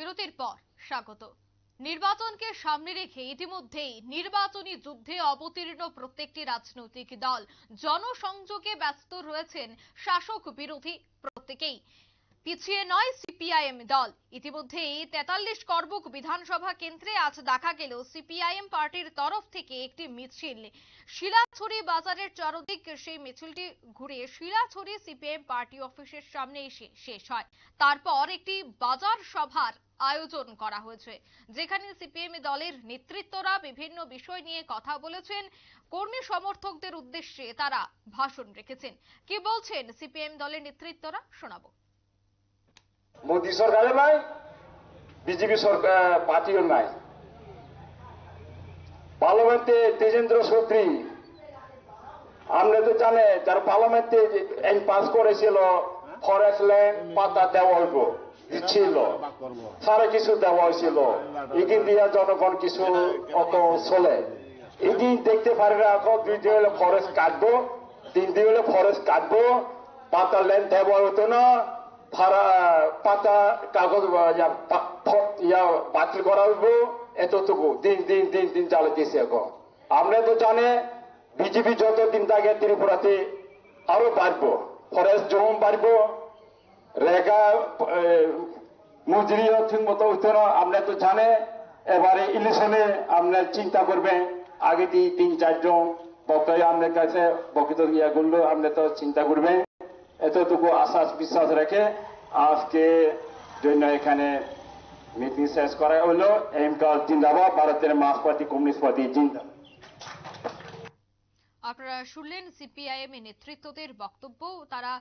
বিরতির পর স্বাগত। নির্বাচনকে সামনে রেখে ইতিমধ্যেই নির্বাচনী যুদ্ধে অবতীর্ণ প্রত্যেকটি রাজনৈতিক দল জনসংযোগে ব্যস্ত রয়েছেন। শাসক বিরোধী প্রত্যেকেই পিছিয়ে নয় সিপিআইএম দল। ইতিমধ্যেই 43 করবুক বিধানসভা কেন্দ্রে আজ দেখা গেল সিপিআইএম পার্টির তরফ থেকে একটি মিছিল শিলাছড়ি বাজারের চারদিক সেই মিছিলটি ঘুরে শিলাছড়ি সিপিআইএম পার্টি অফিসের সামনে এসে শেষ হয়। তারপর একটি বাজার সভার আয়োজন করা হয়েছে, যেখানে সিপিএম দলের নেতৃত্বরা বিভিন্ন বিষয় নিয়ে কথা বলেছেন। কর্মী সমর্থকদের উদ্দেশ্যে তারা ভাষণ রেখেছেন। কি বলছেন সিপিএম দলের নেতৃত্বরা শোনাবো। মোদী সরকারও নাই, বিজেপি সরকার পার্টিও নাই। পার্লামেন্টে তেজেন্দ্র চৌধুরী আপনি তো জানে, যারা পার্লামেন্টে আইন পাস করেছিল ফরেস্ট ল্যান্ড পাতা দেওয়া হইব দিচ্ছিল, সারা কিছু দেওয়া হয়েছিল। এগিয়ে দিয়া জনগণ কিছু অত চলে এগিয়ে দেখতে পারে না। এখন 2 দিন হলে ফরেস্ট কাটবো, 3 দিন হলে ফরেস্ট কাটবো, পাতা ল্যান্ড দেওয়া হতো না, পাতা কাগজ বাতিল করা হইব, এতটুকু দিন দিন দিন দিন চালাইতেছে। এখন আমরা তো জানে বিজেপি যতদিন থাকে ত্রিপুরাতে আরো বাড়বো, ফরেস্ট জোন বাড়বো, রেগা মজুরিও ঠিক মতো হইতো না। আমরা তো জানে এবারে ইলেকশনে আপনার চিন্তা করবেন আগে 3-4 জন বক্তাই আপনার কাছে বক্তৃতা ইয়া করলো, আপনি তো চিন্তা করবেন। এতটুকু আশ্বাস বিশ্বাস রেখে আজকে জন্য এখানে মিটিং শেষ করা হলো। এমকাল জিন্দাবাদ, ভারতের মার্ক্সবাদী কমিউনিস্ট পার্টি জিন্দাবাদ। আপনারা শুনলেন সিপিআইএম এর নেতৃত্বদের বক্তব্য। তারা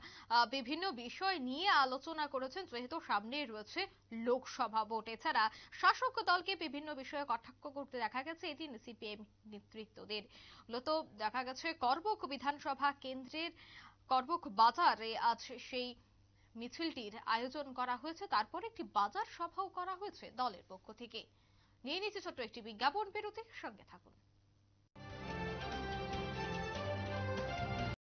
বিভিন্ন বিষয় নিয়ে আলোচনা করেছেন, যেহেতু সামনে রয়েছে লোকসভা ভোট। এছাড়া শাসক দলকে বিভিন্ন বিষয়ে কটাক্ষ করতে দেখা গেছে এদিন সিপিআইএম নেতৃত্বদের। মূলত দেখা গেছে করবুক বিধানসভা কেন্দ্রের করবুক বাজারে আজ সেই মিছিলটির আয়োজন করা হয়েছে। তারপর একটি বাজার সভাও করা হয়েছে দলের পক্ষ থেকে। নিয়ে নিচ্ছে ছোট্ট একটি বিজ্ঞাপন বিরতি, সঙ্গে থাকুন।